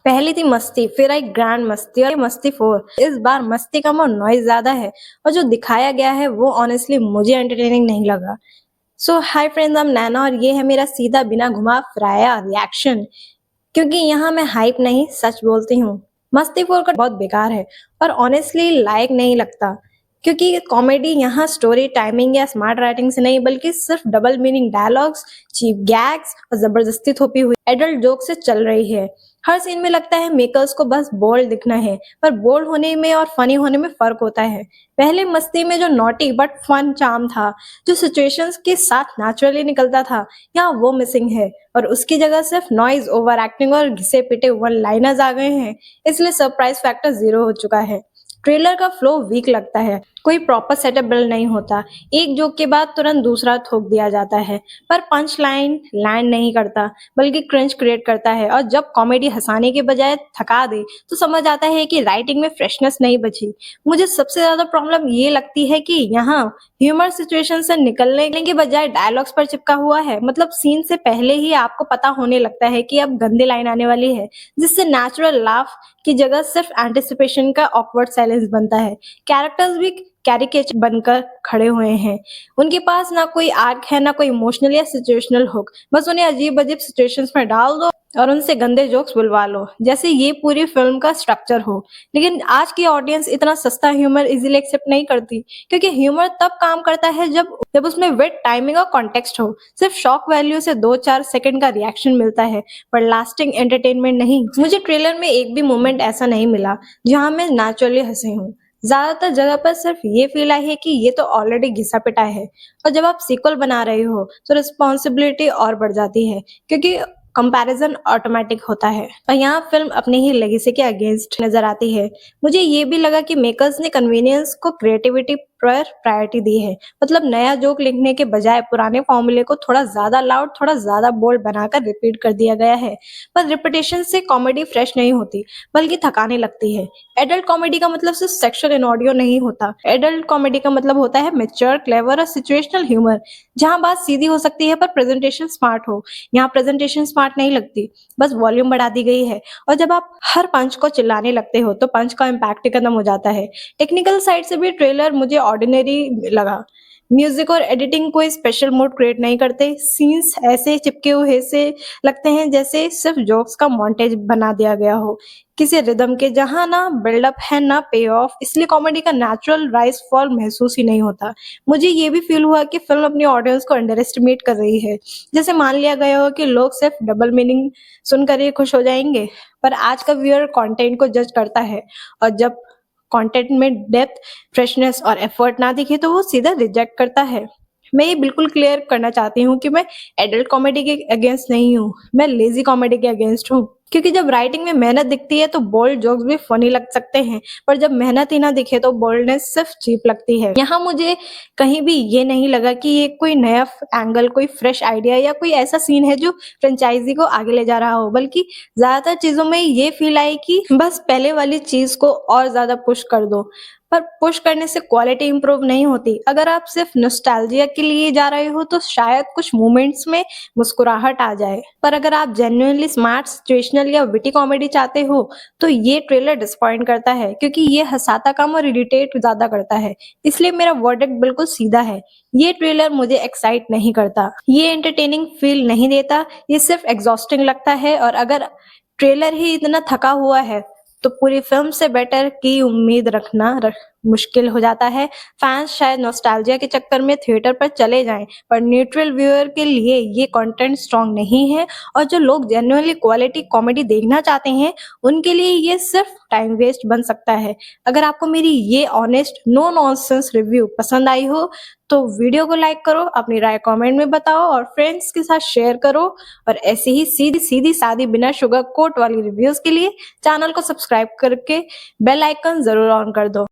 पहली थी मस्ती, फिर आई ग्रैंड मस्ती और मस्ती 4। इस बार मस्ती कम और नॉइज ज्यादा है और जो दिखाया गया है वो ऑनेस्टली मुझे एंटरटेनिंग नहीं लगा। सो हाय फ्रेंड्स, आई एम नैना और ये है मेरा सीधा बिना घुमा फिराया रिएक्शन। क्योंकि यहाँ मैं हाइप नहीं सच बोलती हूँ। मस्ती 4 का बहुत बेकार है और ऑनेस्टली लायक नहीं लगता, क्योंकि कॉमेडी यहाँ स्टोरी टाइमिंग या स्मार्ट राइटिंग से नहीं बल्कि सिर्फ double meaning dialogues, cheap gags और जबरदस्ती थोपी हुई एडल्ट जोक से चल रही है। हर सीन में लगता है मेकर्स को बस बोल्ड दिखना है, पर बोल्ड होने में और फनी होने में फर्क होता है। पहले मस्ती में जो नॉटी बट फन चार्म था, जो सिचुएशंस के साथ नेचुरली निकलता था, यहाँ वो मिसिंग है और उसकी जगह सिर्फ नॉइज, ओवर एक्टिंग और घिसे पिटे वन लाइनर्स आ गए हैं। इसलिए सरप्राइज फैक्टर 0 हो चुका है। ट्रेलर का फ्लो वीक लगता है, कोई प्रॉपर सेटअप बिल्ड नहीं होता, एक जोक के बाद तुरंत दूसरा थोप दिया जाता है, पर पंच लाइन लैंड नहीं करता बल्कि क्रिंज क्रिएट करता है। और जब कॉमेडी हंसाने के बजाय थका दे तो समझ आता है कि राइटिंग में फ्रेशनेस नहीं बची। मुझे सबसे ज्यादा प्रॉब्लम ये लगती है कि यहाँ ह्यूमर सिचुएशन से निकलने के बजाय डायलॉग्स पर चिपका हुआ है। मतलब सीन से पहले ही आपको पता होने लगता है कि अब गंदी लाइन आने वाली है, जिससे नेचुरल लाफ की जगह सिर्फ एंटिसिपेशन का ऑकवर्ड साइलेंस बनता है। कैरेक्टर्स भी कैरिकेचर बनकर खड़े हुए हैं। उनके पास ना कोई आर्क है, ना कोई इमोशनल या सिचुएशनल हुक। बस उन्हें अजीब अजीब सिचुएशंस में डाल दो और उनसे गंदे जोक्स बुलवा लो, जैसे ये पूरी फिल्म का स्ट्रक्चर हो। लेकिन आज की ऑडियंस इतना सस्ता ह्यूमर इजीली एक्सेप्ट नहीं करती, क्योंकि ह्यूमर तब काम करता है जब उसमें विट, टाइमिंग और कॉन्टेक्स्ट हो। सिर्फ शॉक वैल्यू से 2-4 सेकंड का रिएक्शन मिलता है, पर लास्टिंग एंटरटेनमेंट नहीं। मुझे ट्रेलर में एक भी मोमेंट ऐसा नहीं मिला जहां मैं नेचुरली हंसी हूँ। ज्यादातर जगह पर सिर्फ ये फील आई है कि ये तो ऑलरेडी घिसा पिटा है। और जब आप सीक्वल बना रहे हो तो रिस्पॉन्सिबिलिटी और बढ़ जाती है, क्योंकि कंपैरिजन ऑटोमेटिक होता है। और यहाँ फिल्म अपने ही लेगेसी के अगेंस्ट नजर आती है। मुझे ये भी लगा कि मेकर्स ने कन्वीनियंस को क्रिएटिविटी पर प्रायोरिटी दी है। मतलब नया जोक लिखने के बजाय पुराने फॉर्मूले को थोड़ा ज्यादा लाउड, थोड़ा ज्यादा बोल्ड बनाकर रिपीट कर दिया गया है। पर रिपीटेशन से कॉमेडी फ्रेश नहीं होती बल्कि थकाने लगती है। एडल्ट कॉमेडी का मतलब सिर्फ सेक्सुअल इन ऑडियो नहीं होता। एडल्ट कॉमेडी का मतलब होता है मैच्योर, क्लेवर और सिचुएशनल ह्यूमर, जहां बात सीधी हो सकती है पर प्रेजेंटेशन स्मार्ट हो। यहाँ प्रेजेंटेशन स्मार्ट नहीं लगती, बस वॉल्यूम बढ़ा दी गई है। और जब आप हर पंच को चिल्लाने लगते हो तो पंच का इम्पैक्ट ही खत्म हो जाता है। टेक्निकल साइड से भी ट्रेलर मुझे ऑर्डिनरी लगा। म्यूजिक और एडिटिंग कोई स्पेशल मूड क्रिएट नहीं करते। सीन्स ऐसे चिपके हुए से लगते हैं जैसे सिर्फ जोक्स का मॉन्टेज बना दिया गया हो किसी रिदम के, जहां ना बिल्डअप है ना पे ऑफ। इसलिए कॉमेडी का नेचुरल राइज फॉल महसूस ही नहीं होता। मुझे ये भी फील हुआ कि फिल्म अपनी ऑडियंस को अंडर एस्टिमेट कर रही है, जैसे मान लिया गया हो कि लोग सिर्फ डबल मीनिंग सुनकर ही खुश हो जाएंगे। पर आज का व्यूअर कंटेंट को जज करता है, और जब कंटेंट में डेप्थ, फ्रेशनेस और एफर्ट ना दिखे तो वो सीधा रिजेक्ट करता है। मैं ये बिल्कुल क्लियर करना चाहती हूँ कि मैं एडल्ट कॉमेडी के अगेंस्ट नहीं हूँ, मैं लेजी कॉमेडी के अगेंस्ट हूँ। क्योंकि जब राइटिंग में मेहनत दिखती है तो बोल्ड जोक्स भी फनी लग सकते हैं, पर जब मेहनत ही ना दिखे तो बोल्डनेस सिर्फ चीप लगती है। यहाँ मुझे कहीं भी ये नहीं लगा कि ये कोई नया एंगल, कोई फ्रेश आइडिया या कोई ऐसा सीन है जो फ्रेंचाइजी को आगे ले जा रहा हो, बल्कि ज्यादातर चीजों में ये फील आई कि बस पहले वाली चीज को और ज्यादा पुश कर दो। पर पुश करने से क्वालिटी इंप्रूव नहीं होती। अगर आप सिर्फ नॉस्टैल्जिया के लिए जा रहे हो तो शायद कुछ मोमेंट्स में मुस्कुराहट आ जाए, पर अगर आप जेन्युइनली स्मार्ट, सिचुएशनल या विटी कॉमेडी चाहते हो तो ये ट्रेलर डिसअपॉइंट करता है, क्योंकि ये हंसाता कम और इरिटेट ज्यादा करता है। इसलिए मेरा वर्डिक्ट बिल्कुल सीधा है, ये ट्रेलर मुझे एक्साइट नहीं करता, ये एंटरटेनिंग फील नहीं देता, ये सिर्फ एग्जॉस्टिंग लगता है। और अगर ट्रेलर ही इतना थका हुआ है तो पूरी फिल्म से बेटर की उम्मीद रखना मुश्किल हो जाता है। फैंस शायद नॉस्टैल्जिया के चक्कर में थिएटर पर चले जाएं, पर न्यूट्रल व्यूअर के लिए ये कंटेंट स्ट्रांग नहीं है। और जो लोग जेन्युइनली क्वालिटी कॉमेडी देखना चाहते हैं उनके लिए ये सिर्फ टाइम वेस्ट बन सकता है। अगर आपको मेरी ये ऑनेस्ट, नो नॉनसेंस रिव्यू पसंद आई हो तो वीडियो को लाइक करो, अपनी राय कमेंट में बताओ और फ्रेंड्स के साथ शेयर करो। और ऐसे ही सीधी सीधी सादी बिना शुगर कोट वाली रिव्यूज के लिए चैनल को सब्सक्राइब करके बेल आइकन जरूर ऑन कर दो।